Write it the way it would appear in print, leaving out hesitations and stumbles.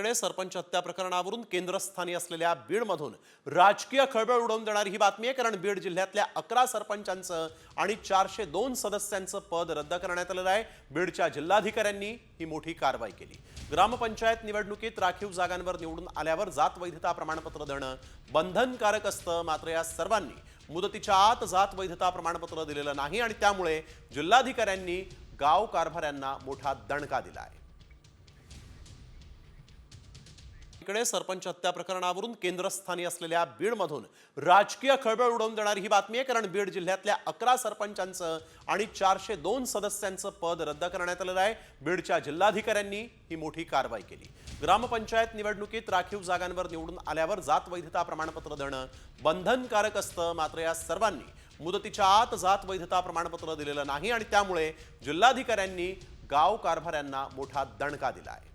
इकडे सरपंच हत्या प्रकरणावरून केंद्रस्थानी असलेल्या बीडमधून राजकीय खळबळ उडवून देणारी ही बातमी आहे। कारण बीड जिल्ह्यातल्या 11 सरपंचांचं आणि 402 सदस्यांचं पद रद्द करण्यात आलेलं आहे। बीडच्या जिल्हाधिकाऱ्यांनी ही मोठी कारवाई केली। ग्रामपंचायत निवडणुकीत राखीव जागांवर निवडून आल्यावर जात वैधता प्रमाणपत्र देणं बंधनकारक असतं, मात्र या सर्वांनी मुदतीच्या आत जात वैधता प्रमाणपत्र दिलेलं नाही आणि त्यामुळे जिल्हाधिकाऱ्यांनी गाव कारभाऱ्यांना मोठा दणका दिला आहे। इकडे सरपंच हत्या प्रकरणावरून केंद्रस्थानी असलेल्या बीडमधून राजकीय खळबळ उडवून देणारी ही बातमी आहे। कारण बीड जिल्ह्यातल्या 11 सरपंचांचं आणि 402 सदस्यांचं पद रद्द करण्यात आलेलं आहे। बीडच्या जिल्हाधिकाऱ्यांनी ही मोठी कारवाई केली। ग्रामपंचायत निवडणुकीत राखीव जागांवर निवडून आल्यावर जात वैधता प्रमाणपत्र देणं बंधनकारक असतं, मात्र या सर्वांनी मुदतीच्या आत जात वैधता प्रमाणपत्र दिलेलं नाही आणि त्यामुळे जिल्हाधिकाऱ्यांनी गाव कारभाऱ्यांना मोठा दणका दिला आहे।